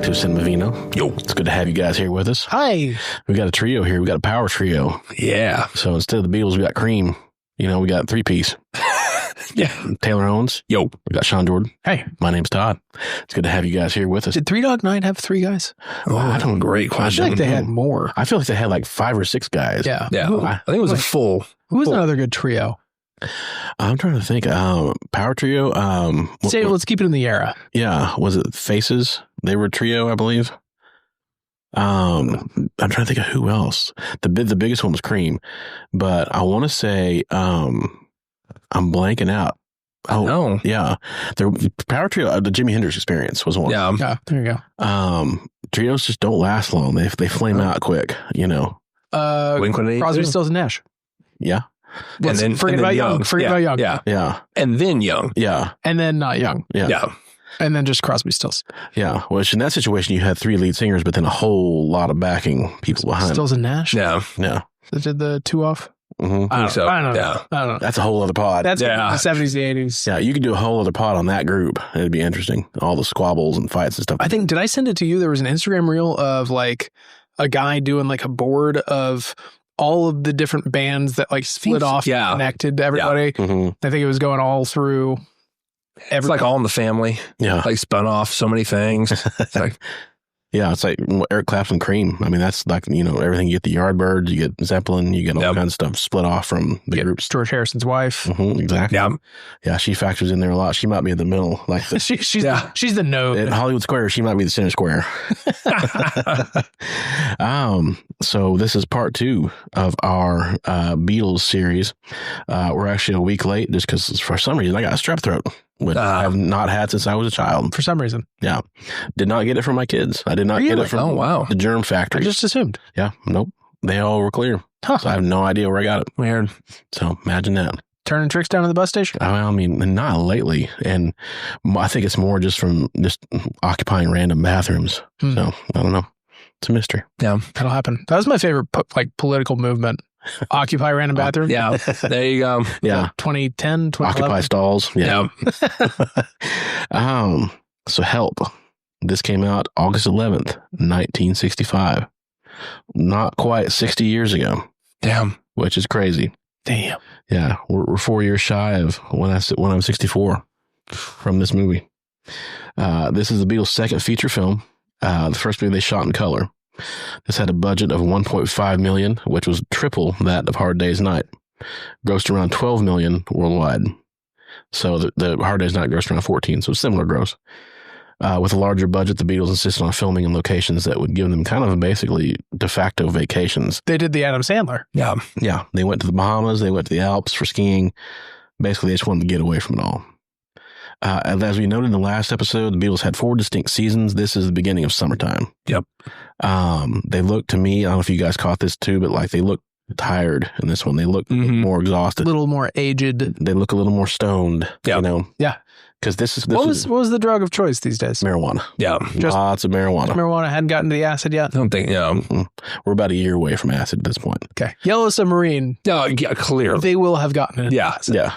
To Cinema Vino. Yo, it's good to have you guys here with us. Hi. We got a trio here. We got a power trio. Yeah. So instead of the Beatles, we got Cream. You know, we got three-piece. Yeah. Taylor Owens. Yo. We got Sean Jordan. Hey. My name's Todd. It's good to have you guys here with us. Did Three Dog Night have three guys? Oh, I don't. Great question. I feel like they had more. I feel like they had like 5 or 6 guys. Yeah. Yeah. I think it was a full. Who was another good trio? I'm trying to think. Power trio. Let's keep it in the era. Yeah. Was it Faces? They were a trio, I believe. I'm trying to think of who else. The biggest one was Cream, but I want to say I'm blanking out. Oh no. Yeah, the Power Trio, the Jimi Hendrix Experience was one. Yeah, there you go. Trios just don't last long. They flame out quick. You know. Crosby, Stills, and Nash. Yeah. And then forget about Young. Forget about Young. Yeah. Yeah. And then Young. Yeah. And then not Young. Yeah. Yeah. And then just Crosby, Stills. Yeah. Which in that situation, you had 3 lead singers, but then a whole lot of backing people behind. Stills and Nash. Yeah. Yeah. Did the 2 off? Mm-hmm. I think so. I don't know. Yeah. I don't know. That's a whole other pod. That's the 70s, the 80s. Yeah, you could do a whole other pod on that group. It'd be interesting. All the squabbles and fights and stuff. I think, did I send it to you? There was an Instagram reel of like a guy doing like a board of all of the different bands that like split off and connected to everybody. Yeah. Mm-hmm. I think it was going all through. It's like All in the Family. Yeah. Like spun off so many things. It's like, yeah, it's like Eric Clapton, Cream. I mean, that's like, you know, everything. You get the Yardbirds, you get Zeppelin, you get all kinds of stuff split off from the groups. George Harrison's wife. Mm-hmm, exactly. Yeah. Yeah, she factors in there a lot. She might be in the middle. Like she's the node. At Hollywood Square, she might be the center square. So this is part 2 of our Beatles series. We're actually a week late just because for some reason I got a strep throat, which I have not had since I was a child. For some reason. Yeah. Did not get it from my kids. I did not get it from the germ factory. I just assumed. Yeah. Nope. They all were clear. Huh. So I have no idea where I got it. Weird. So imagine that. Turning tricks down at the bus station? I mean, not lately. And I think it's more just from just occupying random bathrooms. So I don't know. It's a mystery. Yeah. That'll happen. That was my favorite political movement. Occupy random bathrooms. Yeah. There you go. Yeah. 2010, 2011. Occupy stalls. Yeah. So Help. This came out August 11th, 1965. Not quite 60 years ago. Damn. Which is crazy. Damn. Yeah. We're 4 years shy of when I'm 64 from this movie. This is the Beatles' second feature film. The first movie they shot in color. This had a budget of $1.5 million, which was triple that of Hard Day's Night. Grossed around $12 million worldwide. So the Hard Day's Night grossed around 14, so similar gross. With a larger budget, the Beatles insisted on filming in locations that would give them kind of basically de facto vacations. They did the Adam Sandler. Yeah. Yeah. They went to the Bahamas. They went to the Alps for skiing. Basically, they just wanted to get away from it all. As we noted in the last episode, the Beatles had 4 distinct seasons. This is the beginning of summertime. Yep. They look to me, I don't know if you guys caught this too, but like they look tired in this one. They look more exhausted. A little more aged. They look a little more stoned. Yep. You know? Yeah. Because what was the drug of choice these days? Marijuana. Yeah. Lots of marijuana. Marijuana hadn't gotten to the acid yet? I don't think, We're about a year away from acid at this point. Okay. Yellow Submarine. Yeah, clearly. They will have gotten it. Yeah. Acid. Yeah.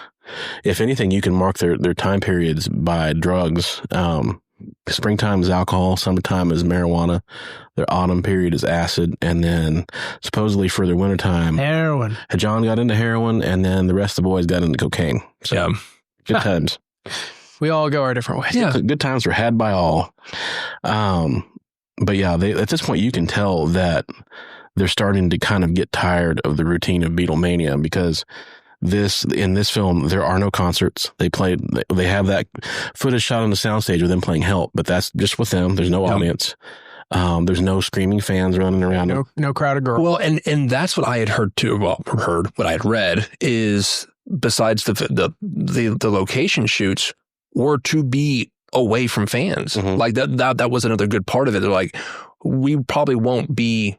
If anything, you can mark their time periods by drugs. Springtime is alcohol, summertime is marijuana, their autumn period is acid, and then supposedly for their wintertime, heroin. John got into heroin, and then the rest of the boys got into cocaine. So, good times. We all go our different ways. Yeah, good times were had by all. But yeah, at this point, you can tell that they're starting to kind of get tired of the routine of Beatlemania because in this film, there are no concerts. They have that footage shot on the soundstage of them playing Help, but that's just with them. There's no audience. There's no screaming fans running around. No crowd of girls. Well, and that's what I had heard too. Well, what I had read is besides the location shoots were to be away from fans. Like that was another good part of it. They're like, we probably won't be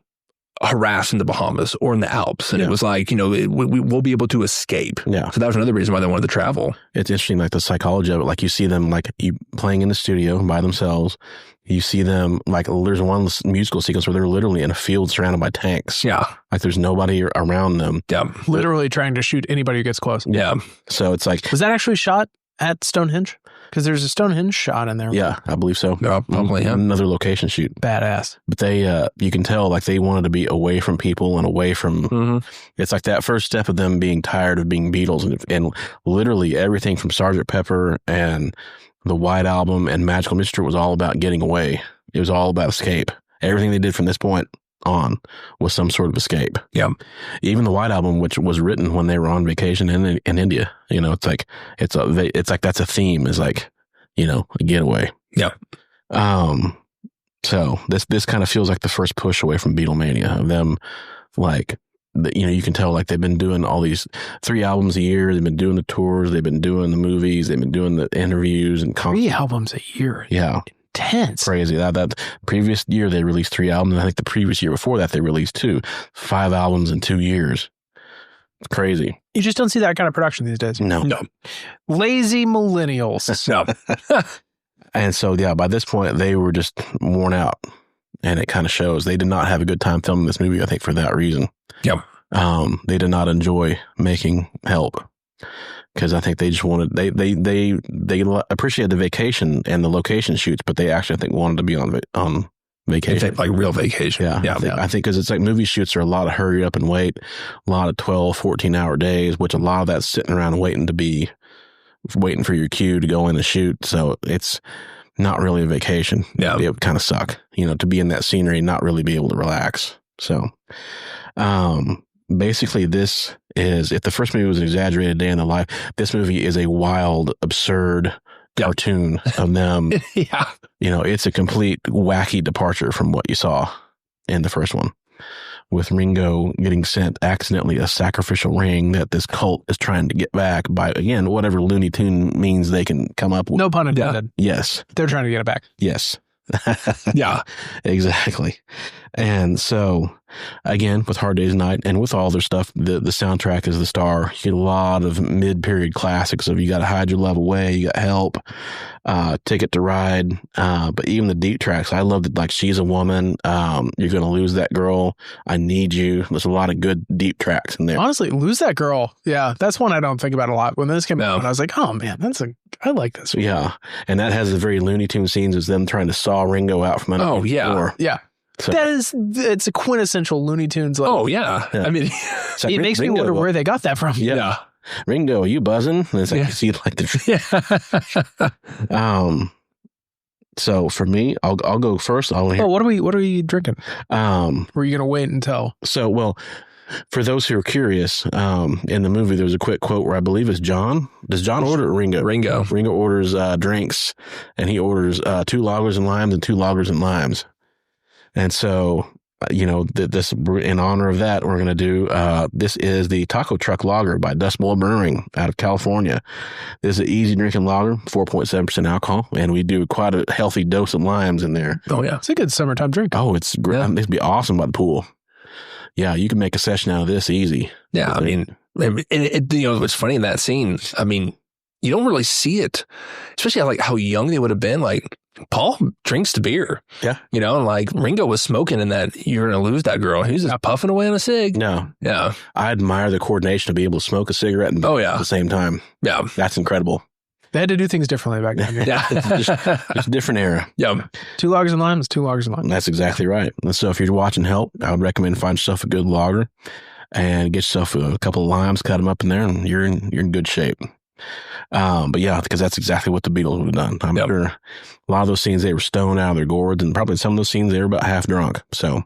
harassed in the Bahamas or in the Alps. And it was like, we'll be able to escape. Yeah. So that was another reason why they wanted to travel. It's interesting, like the psychology of it. Like you see them like playing in the studio by themselves. You see them like there's one musical sequence where they're literally in a field surrounded by tanks. Yeah. Like there's nobody around them. Yeah. Literally trying to shoot anybody who gets close. Yeah. So it's like. Was that actually shot at Stonehenge? Because there's a Stonehenge shot in there. Yeah, I believe so. Probably, yeah. Another location shoot. Badass. But they, you can tell like they wanted to be away from people and away from, it's like that first step of them being tired of being Beatles and literally everything from Sgt. Pepper and the White Album and Magical Mystery was all about getting away. It was all about escape. Everything they did from this point on was some sort of escape. Yeah. Even the White Album, which was written when they were on vacation in India, it's like, it's like that's a theme is like, a getaway. Yeah. So this kind of feels like the first push away from Beatlemania of them, like, you can tell like they've been doing all these 3 albums a year. They've been doing the tours. They've been doing the movies. They've been doing the interviews and 3 albums a year. Yeah. Intense. Crazy. That previous year they released 3 albums. And I think the previous year before that they released 2. 5 albums in 2 years. It's crazy. You just don't see that kind of production these days. No. Lazy millennials. No. And so, yeah, by this point they were just worn out. And it kind of shows. They did not have a good time filming this movie, I think, for that reason. Yep. They did not enjoy making Help. Because I think they just wanted, they appreciated the vacation and the location shoots, but they actually, I think, wanted to be on vacation. Like real vacation. Yeah. I think because it's like movie shoots are a lot of hurry up and wait, a lot of 12, 14-hour days, which a lot of that's sitting around waiting for your cue to go in and shoot. So it's not really a vacation. Yeah. It would kind of suck, to be in that scenery and not really be able to relax. So, basically this is, if the first movie was an exaggerated day in the life, this movie is a wild, absurd cartoon of them. Yeah. It's a complete wacky departure from what you saw in the first one, with Ringo getting sent accidentally a sacrificial ring that this cult is trying to get back by, again, whatever Looney Tune means they can come up with. No pun intended. Yes. They're trying to get it back. Yes. Yeah. Exactly. And so, again, with Hard Day's Night and with all their stuff, the soundtrack is the star. You get a lot of mid-period classics of You Gotta Hide Your Love Away, You Got Help, Ticket to Ride. But even the deep tracks, I loved it, like She's a Woman, You're Gonna Lose That Girl, I Need You. There's a lot of good deep tracks in there. Honestly, Lose That Girl. Yeah, that's one I don't think about a lot. When this came out, I was like, oh man, I like this one. Yeah. And that has the very Looney Tune scenes as them trying to saw Ringo out from under the floor. Yeah. So, it's a quintessential Looney Tunes. Oh, yeah. I mean, like it makes me wonder where they got that from. Yeah. Ringo, are you buzzing? And it's like, you see like the... So for me, I'll go first. What are we drinking? Were you going to wait until? So, well, for those who are curious, in the movie, there's a quick quote where I believe it's John. Does John order or Ringo? Ringo orders drinks, and he orders 2 lagers and limes and 2 lagers and limes. And so, this in honor of that, we're going to do, this is the Taco Truck Lager by Dust Bowl Brewing out of California. This is an easy drinking lager, 4.7% alcohol, and we do quite a healthy dose of limes in there. Oh, yeah. It's a good summertime drink. Oh, it's great. Yeah. It'd be awesome by the pool. Yeah, you can make a session out of this easy. Yeah, I mean, what's funny in that scene, I mean, you don't really see it, especially like how young they would have been. Like, Paul drinks the beer. Yeah. And like Ringo was smoking in that You're Gonna Lose That Girl. He was just puffing away on a cig. No. Yeah. I admire the coordination to be able to smoke a cigarette and at the same time. Yeah. That's incredible. They had to do things differently back then. Yeah. Just a different era. Yeah. 2 lagers and limes, 2 lagers and limes. That's exactly right. And so if you're watching Help, I would recommend find yourself a good lager and get yourself a couple of limes, cut them up in there, and you're in good shape. But yeah, because that's exactly what the Beatles would have done. I'm sure a lot of those scenes they were stoned out of their gourds, and probably some of those scenes they were about half drunk. So,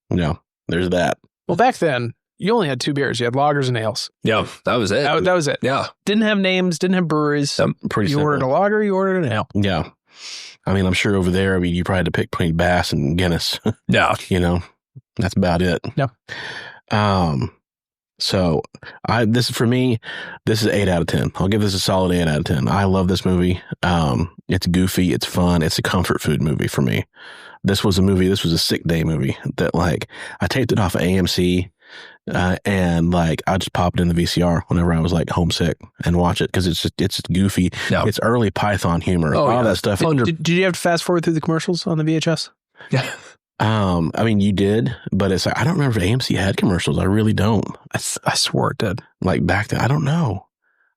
there's that. Well, back then, you only had 2 beers. You had lagers and ales. Yeah, that was it. That was it. Yeah. Didn't have names, didn't have breweries. Pretty You simple. ordered a lager, you ordered an ale. Yeah. I mean, I'm sure over there, you probably had to pick between Bass and Guinness. Yeah. That's about it. Yeah. So for me, this is 8 out of 10. I'll give this a solid 8 out of 10. I love this movie. It's goofy. It's fun. It's a comfort food movie for me. This was a sick day movie that like I taped it off of AMC. And like I just pop it in the VCR whenever I was like homesick and watch it because it's goofy. Yeah. It's early Python humor. All that stuff. Did you have to fast forward through the commercials on the VHS? Yeah. I mean, you did, but it's like I don't remember if AMC had commercials. I really don't. I swore it did. Like back then, I don't know.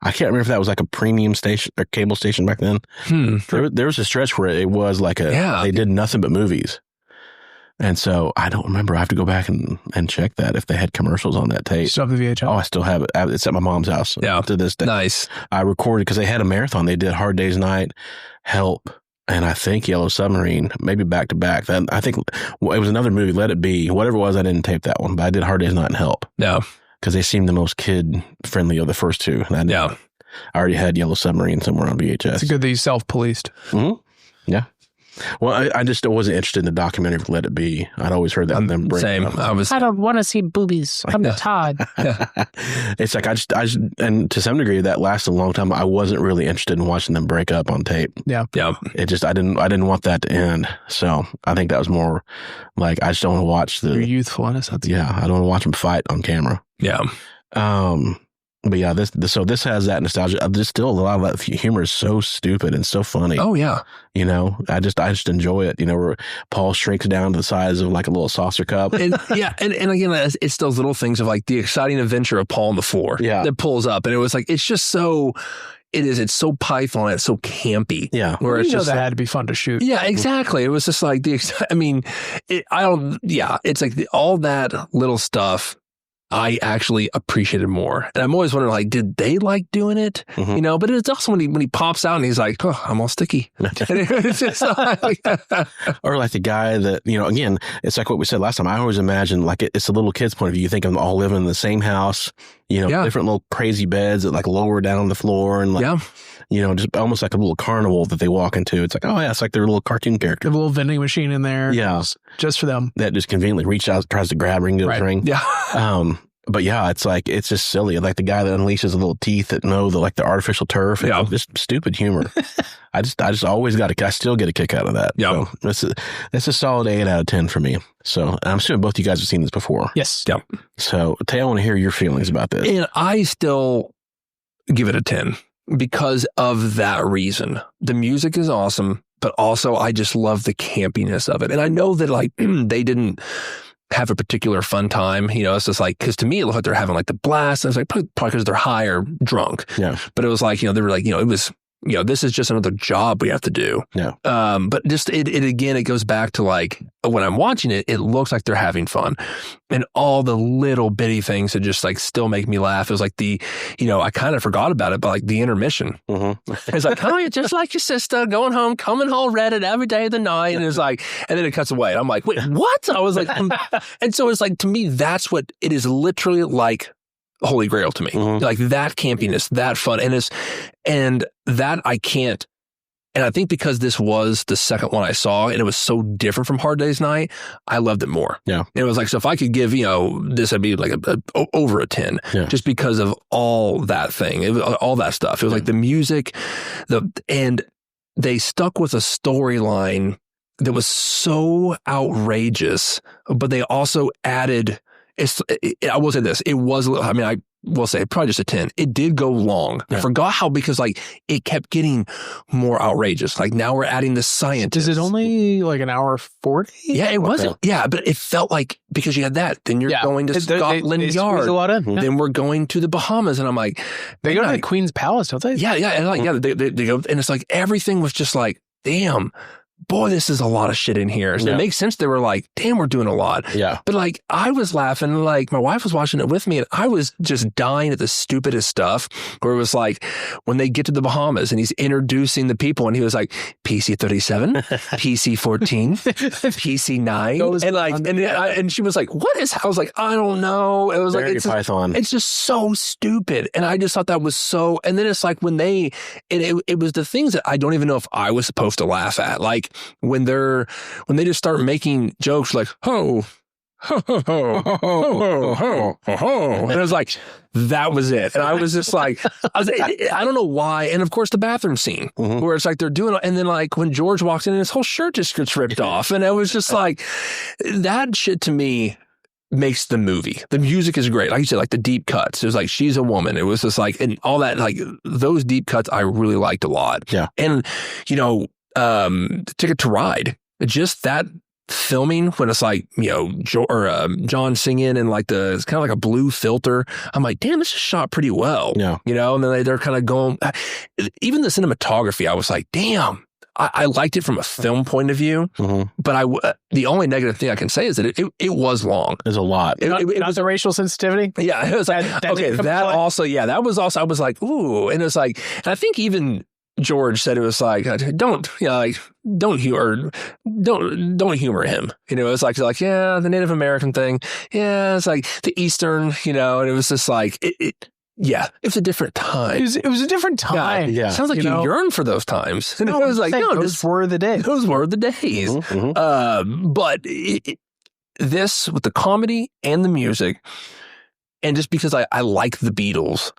I can't remember if that was like a premium station or cable station back then. There was a stretch where it was like they did nothing but movies. And so I don't remember. I have to go back and check that if they had commercials on that tape. Still have the VHS? Oh, I still have it. It's at my mom's house to this day. Nice. I recorded because they had a marathon. They did Hard Day's Night, Help, and I think Yellow Submarine, maybe back to back. Then I think it was another movie, Let It Be. Whatever it was, I didn't tape that one, but I did Hard Day's Night and Help. Yeah. Because they seemed the most kid-friendly of the first two. And I already had Yellow Submarine somewhere on VHS. It's good that you self-policed. Mm-hmm. Yeah. Well, I just wasn't interested in the documentary of Let It Be. I'd always heard that from them. Same. I don't want to see boobies. I'm Todd. It's like I just, and to some degree that lasted a long time. I wasn't really interested in watching them break up on tape. Yeah. It just, I didn't want that to end. So I think that was more like, I just don't want to watch your youthful innocence. Yeah. I don't want to watch them fight on camera. Yeah. But yeah, this has that nostalgia. There's still a lot of that humor is so stupid and so funny. Oh yeah. You know, I just enjoy it. You know, where Paul shrinks down to the size of like a little saucer cup. And again, it's those little things of like the exciting adventure of Paul on the floor that pulls up. And it was like, it's just so, it's so Python. It's so campy. Yeah. Where it's just that had to be fun to shoot. Yeah, exactly. It was just like it's like all that little stuff I actually appreciated more. And I'm always wondering, like, did they like doing it? Mm-hmm. You know, but it's also when he pops out and he's like, oh, I'm all sticky. It's just like, or like the guy that, you know, again, it's like what we said last time. I always imagine like it's a little kid's point of view. You think of them all living in the same house, you know, different little crazy beds that like lower down on the floor and like, you know, just almost like a little carnival that they walk into. It's like, oh yeah, it's like their little cartoon character. They have a little vending machine in there. Yeah. Just for them. That just conveniently reaches out, tries to grab ring to the ring. Yeah. But yeah, it's like, it's just silly. Like the guy that unleashes the little teeth that know the artificial turf. Yeah. Just stupid humor. I always I still get a kick out of that. Yeah. So it's a solid 8 out of 10 for me. So I'm assuming both you guys have seen this before. Yes. Yeah. So Tay, I want to hear your feelings about this. And I still give it a 10 because of that reason. The music is awesome, but also I just love the campiness of it. And I know that like they didn't have a particular fun time. You know, it's just like, because to me, it looked like they're having like the blast. And it's like, probably because they're high or drunk. Yeah. But it was like, you know, they were like, you know, it was, you know, this is just another job we have to do. Yeah. But just it again, it goes back to like, when I'm watching it, it looks like they're having fun. And all the little bitty things that just like still make me laugh. It was like you know, I kind of forgot about it, but like the intermission. Mm-hmm. It's like, oh, you're just like your sister going home, coming home Reddit every day of the night. And it's like, and then it cuts away. And I'm like, wait, what? I was like, and so it's like, to me, that's what it is literally like Holy Grail to me. Mm-hmm. Like that campiness, that fun. And that I can't. And I think because this was the second one I saw and it was so different from Hard Day's Night, I loved it more. Yeah. And it was like, so if I could give, you know, this, I'd be like over a 10 just because of all that thing, all that stuff. It was like the music, and they stuck with a storyline that was so outrageous, but they also added, I will say this, it was, I mean, I will say probably just a 10. It did go long. Yeah. I forgot how, because like it kept getting more outrageous. Like now we're adding the scientists. Is it only like an hour 40? Yeah, it wasn't. Yeah, but it felt like, because you had that, then you're going to Scotland Yard. A lot in. Then we're going to the Bahamas, and I'm like, they go to the Queen's Palace, don't they? Yeah, and like they go, and it's like everything was just like, damn. Boy, this is a lot of shit in here. So it makes sense. They were like, damn, we're doing a lot. Yeah. But like, I was laughing, like my wife was watching it with me and I was just dying at the stupidest stuff where it was like, when they get to the Bahamas and he's introducing the people and he was like, PC 37, PC 14, PC 9. And like, and she was like, what is, I was like, I don't know. It was like, it's just so stupid. And I just thought that was so, and then it's like when it was the things that I don't even know if I was supposed to laugh at. Like, when they just start making jokes like, oh, ho, ho, ho, ho, ho, ho, ho, ho. And I was like, that was it. And I was just like, I don't know why. And of course, the bathroom scene where it's like they're doing, and then like when George walks in and his whole shirt just gets ripped off. And it was just like, that shit to me makes the movie. The music is great. Like you said, like the deep cuts. It was like, she's a woman. It was just like, and all that, like those deep cuts I really liked a lot. Yeah. And, you know, Ticket to Ride, just that filming when it's like, you know, John singing and like it's kind of like a blue filter. I'm like, damn, this is shot pretty well. Yeah. You know, and then they're kind of going, even the cinematography, I was like, damn. I liked it from a film point of view, but the only negative thing I can say is that it was long. There's a lot. It was a racial sensitivity. Yeah, it was like that also. Yeah, that was also. I was like, ooh, and it's like, and I think even George said it was like, don't humor him. You know, it's like yeah, the Native American thing. Yeah, it's like the Eastern. You know, and it was just like yeah, it was a different time. It was a different time. Yeah. Sounds like you yearn for those times. And no, I was like, no, those were the days. Those were the days. But this, with the comedy and the music, and just because I like the Beatles,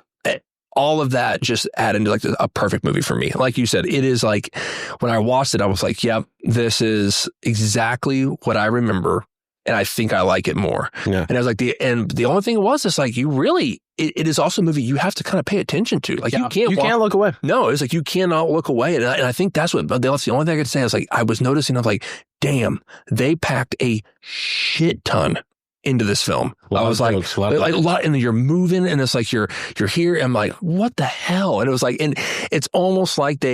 all of that just added into like a perfect movie for me. Like you said, it is like, when I watched it, I was like, yep, this is exactly what I remember. And I think I like it more. Yeah. And I was like, the only thing was, it's like, you really, it is also a movie you have to kind of pay attention to. Like you can't look away. No, it's like, you cannot look away. And I think that's the only thing I could say. I was like, I was noticing, I was like, damn, they packed a shit ton into this film. I was like a lot, and you're moving, and it's like, you're here. And I'm like, what the hell? And it was like, and it's almost like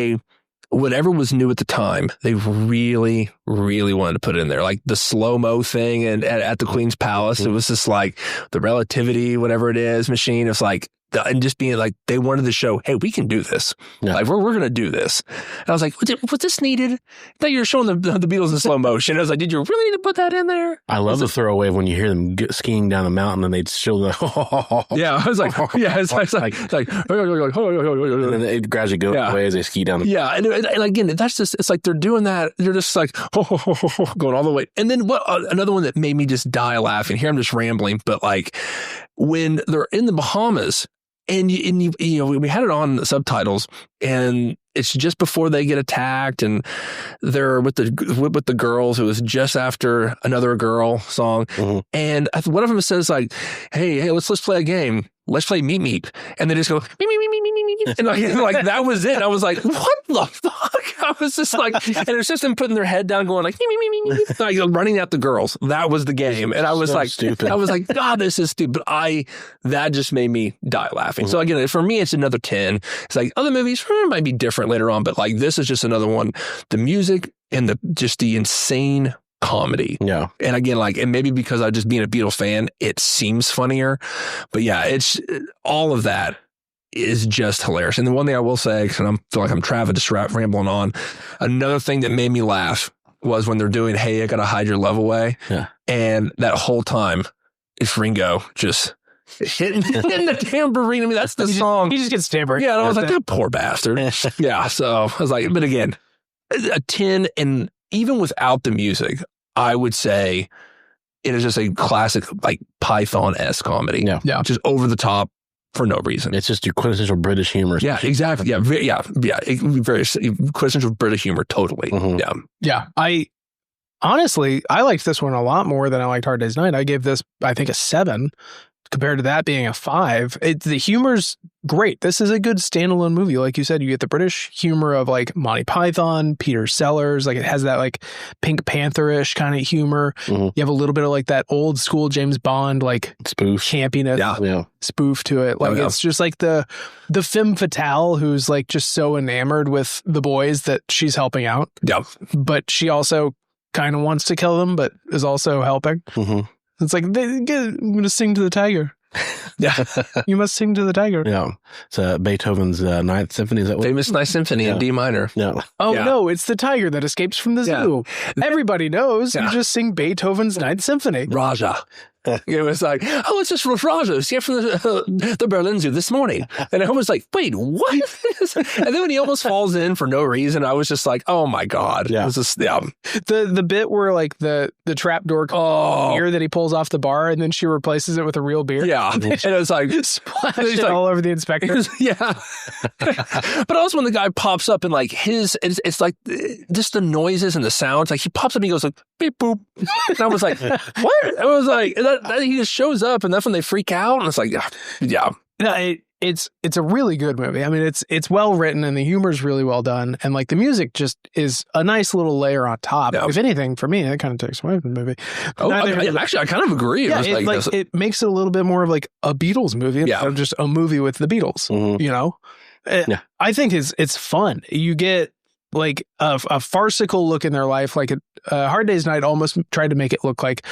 whatever was new at the time, they really, really wanted to put it in there. Like the slow-mo thing and at the Queen's Palace, it was just like the relativity, whatever it is, machine. It's like, and just being like, they wanted to show, hey, we can do this. Yeah. Like, we're going to do this. And I was like, was this needed? I thought you were showing the Beatles in slow motion. I was like, did you really need to put that in there? I love the throwaway when you hear them skiing down the mountain and they'd show the... Yeah, I was like, yeah, it's like and then it gradually goes away as they ski down the... Yeah, and again, that's just, it's like they're doing that. They're just like, going all the way. And then another one that made me just die laughing. Here I'm just rambling, but like when they're in the Bahamas, and you know, we had it on the subtitles, and it's just before they get attacked, and they're with the girls. It was just after Another Girl song, and one of them says like, "Hey, let's play a game. Let's play Meet Meet," and they just go meet meet, and like that was it. And I was like, what the fuck? I was just like, and it's just them putting their head down, going like meet, like running at the girls. That was the game, and I was so like, stupid. I was like, God, this is stupid. That just made me die laughing. So again, for me, it's another 10. It's like other movies might be different later on, but like this is just another one. The music and the insane comedy. Yeah. And again, like, and maybe because I just being a Beatles fan, it seems funnier, but yeah, it's all of that is just hilarious. And the one thing I will say, because I feel like I'm just rambling on, another thing that made me laugh was when they're doing, "Hey, I gotta hide your love away." Yeah. And that whole time it's Ringo just hitting the tambourine. I mean, that's the song. He just gets tambourine. Yeah, and I was like, that poor bastard. Yeah, so I was like, but again, a 10, and even without the music, I would say it is just a classic, like Python-esque comedy. Yeah. Just over the top for no reason. It's just your quintessential British humor. Yeah, exactly. Yeah, very quintessential British humor, totally. Yeah. Honestly, I liked this one a lot more than I liked Hard Day's Night. I gave this, I think, a 7. Compared to that being a 5, the humor's great. This is a good standalone movie. Like you said, you get the British humor of like Monty Python, Peter Sellers. Like it has that like Pink Panther-ish kind of humor. You have a little bit of like that old school James Bond like spoof campiness, spoof to it. Like it's just like the femme fatale who's like just so enamored with the boys that she's helping out. Yeah, but she also kind of wants to kill them, but is also helping. It's like, I'm going to sing to the tiger. Yeah. You must sing to the tiger. Yeah. It's Beethoven's Ninth Symphony. Is that what? Famous Ninth Symphony in D minor. No. Oh, no. It's the tiger that escapes from the zoo. Everybody knows. You just sing Beethoven's Ninth Symphony. Raja. It was like, oh, it's just Rogers here from the Berlin Zoo this morning. And I was like, wait, what? And then when he almost falls in for no reason, I was just like, oh my God. Yeah. It was just, yeah. The bit where like the trap door beer that he pulls off the bar and then she replaces it with a real beer. Yeah. And it was like, splashed He's it like- all over the inspector. yeah. But also when the guy pops up and like it's like just the noises and the sounds, like he pops up and he goes like, beep, boop. And I was like, what? I was like, that he just shows up and that's when they freak out. And it's like, yeah. No, it's a really good movie. I mean, it's well written and the humor's really well done, and like the music just is a nice little layer on top. Yeah. If anything, for me, it kind of takes away from the movie. Oh, actually, I kind of agree. Yeah, It was it makes it a little bit more of like a Beatles movie instead of just a movie with the Beatles. Mhm. You know, I think it's fun. You get like a farcical look in their life. Like Hard Day's Night almost tried to make it look like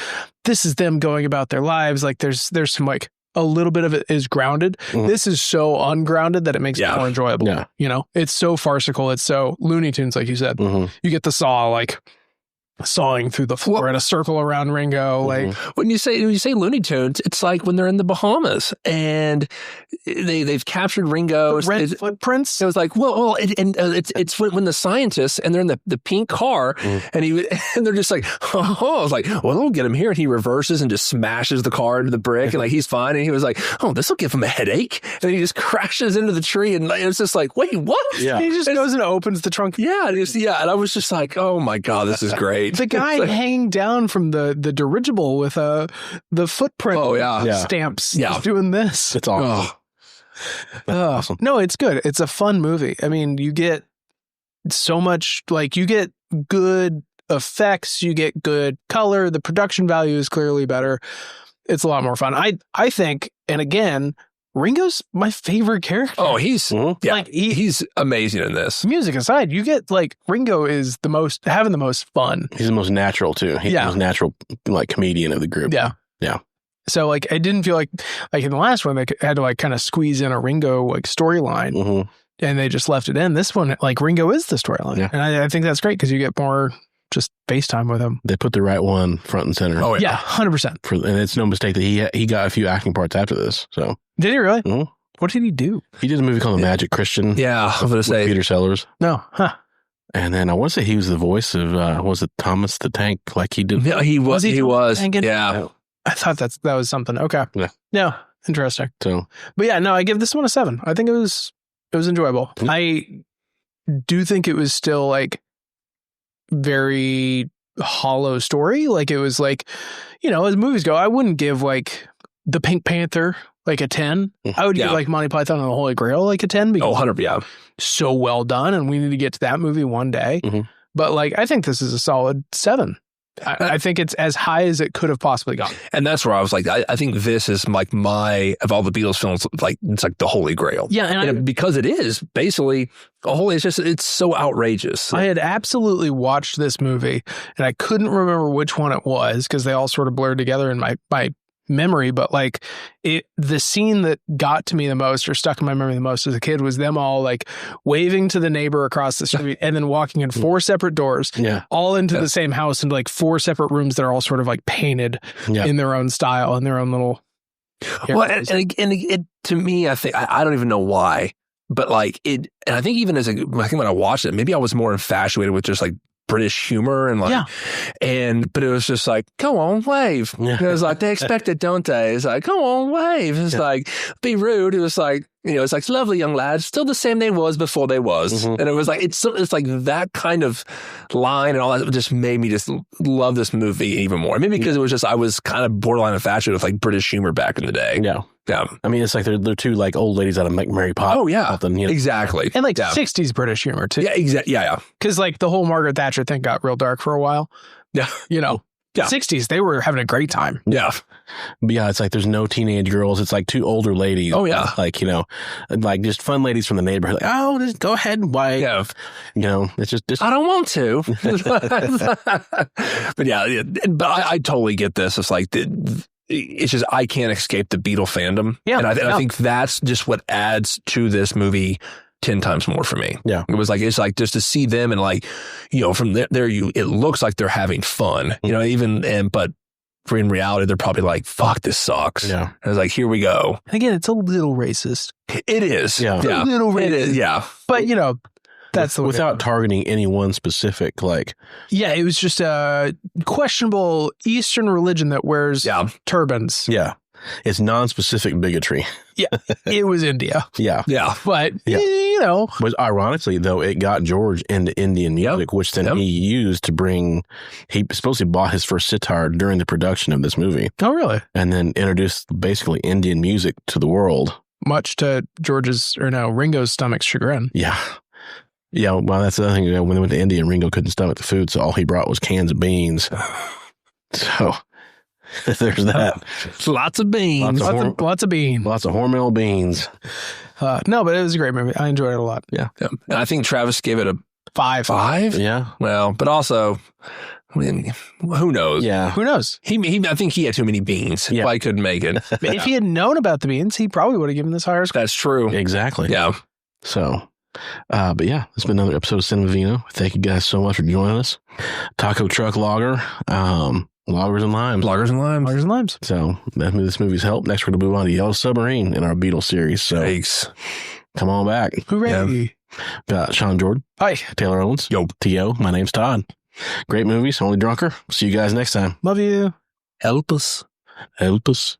this is them going about their lives. Like there's some like a little bit of it is grounded. Mhm. This is so ungrounded that it makes it more enjoyable. Yeah. You know, it's so farcical. It's so Looney Tunes, like you said. Mhm. You get the saw like sawing through the floor in a circle around Ringo. Like When you say Looney Tunes, it's like when they're in the Bahamas and they've captured Ringo. red footprints. It was like, it's when the scientists and they're in the pink car and they're just like, oh, I was like, well, we'll get him here. And he reverses and just smashes the car into the brick and like he's fine. And he was like, oh, this will give him a headache. And then he just crashes into the tree and it's just like, wait, what? Yeah. He just goes and opens the trunk. Yeah, and I was just like, oh my God, this is great. The guy hanging down from the dirigible with the footprint stamps. Yeah. Just doing this. It's awesome. Awesome. No, it's good. It's a fun movie. I mean, you get so much, like you get good effects, you get good color. The production value is clearly better. It's a lot more fun. I think, and again, Ringo's my favorite character. Oh, he's like he's amazing in this. Music aside, you get like Ringo is having the most fun. He's the most natural too. He's the most natural like comedian of the group. Yeah. Yeah. So like I didn't feel like in the last one they had to like kind of squeeze in a Ringo like storyline and they just left it in. This one, like Ringo is the storyline. Yeah. And I think that's great because you get more just FaceTime with him. They put the right one front and center. Oh yeah, 100%. And it's no mistake that he got a few acting parts after this. So did he really? Mm-hmm. What did he do? He did a movie called The Magic Christian. Yeah, I was going to say Peter Sellers. No, huh? And then I want to say he was the voice of was it Thomas the Tank? Like he did. Yeah, he was. He was. Yeah. I thought that was something. Okay. Yeah. Interesting. So, but yeah, no, I give this one a 7. I think it was enjoyable. Mm-hmm. I do think it was still like very hollow story. Like it was like, you know, as movies go, I wouldn't give like the Pink Panther like a 10. I would give like Monty Python and the Holy Grail like a 10 because 100, so well done, and we need to get to that movie one day. But like, I think this is a solid 7. I think it's as high as it could have possibly gone. And that's where I was like, I think this is like of all the Beatles films, like it's like the Holy Grail. Yeah. And because it is basically it's so outrageous. I had absolutely watched this movie and I couldn't remember which one it was because they all sort of blurred together in my memory, but like the scene that got to me the most or stuck in my memory the most as a kid was them all like waving to the neighbor across the street and then walking in 4 separate doors, all into the same house into like 4 separate rooms that are all sort of like painted in their own style and their own little areas. Well, and it to me, I think I don't even know why, but like it, and I think even I think when I watched it, maybe I was more infatuated with just like British humor and like, but it was just like, go on, wave. It was like, they expect it, don't they? It's like, go on, wave. It's like, be rude. It was like, you know, it's like, lovely young lad, still the same they was before they was. And it was like, it's like that kind of line and all that just made me just love this movie even more. Maybe because it was just, I was kind of borderline infatuated with like British humor back in the day. Yeah. I mean, it's like they're 2 like old ladies out of Mary Poppins. Oh yeah, something, you know? Exactly. And like 60s British humor too. Yeah, exactly. Yeah. Because like the whole Margaret Thatcher thing got real dark for a while. Yeah. You know, 60s, they were having a great time. Yeah. But yeah, it's like there's no teenage girls. It's like 2 older ladies. Oh yeah. Like, you know, like just fun ladies from the neighborhood. Like, oh, just go ahead and wipe. Yeah. You know, it's just I don't want to. But yeah, but I totally get this. It's like it's just I can't escape the Beatle fandom. Yeah. And I think that's just what adds to this movie 10 times more for me. Yeah. It was like, it's like just to see them and like, you know, from there it looks like they're having fun, you know, but in reality, they're probably like, fuck, this sucks. Yeah. And I was like, here we go. And again, it's a little racist. It is. Yeah. A little racist. It is. Yeah. But, that's the way without targeting any one specific, like. Yeah, it was just a questionable Eastern religion that wears turbans. Yeah. It's non-specific bigotry. It was India. Yeah. Yeah. But, But ironically, though, it got George into Indian music, which then he used to bring, he supposedly bought his first sitar during the production of this movie. Oh, really? And then introduced basically Indian music to the world. Much to Ringo's stomach's chagrin. Yeah. Yeah, well, that's the other thing. When they went to India, Ringo couldn't stomach the food, so all he brought was cans of beans. So there's that. Lots of beans. Lots of beans. Lots of Hormel beans. No, but it was a great movie. I enjoyed it a lot. Yeah. And I think Travis gave it a 5. 5. Yeah. Well, but also, I mean, who knows? Yeah. Who knows? I think he had too many beans. Yeah. Probably couldn't make it. If he had known about the beans, he probably would have given this higher score. That's true. Exactly. Yeah. So, but yeah, it's been another episode of Cinema Vino. Thank you guys so much for joining us. Taco Truck Lager, Loggers and Limes. Loggers and limes. Loggers and limes. So this movie's help. Next, we're going to move on to Yellow Submarine in our Beatles series. So Thanks. come on back. Hooray. Got Sean Jordan. Hi. Taylor Owens. Yo. T.O. My name's Todd. Great movies. Only drunker. See you guys next time. Love you. Help us. Help us.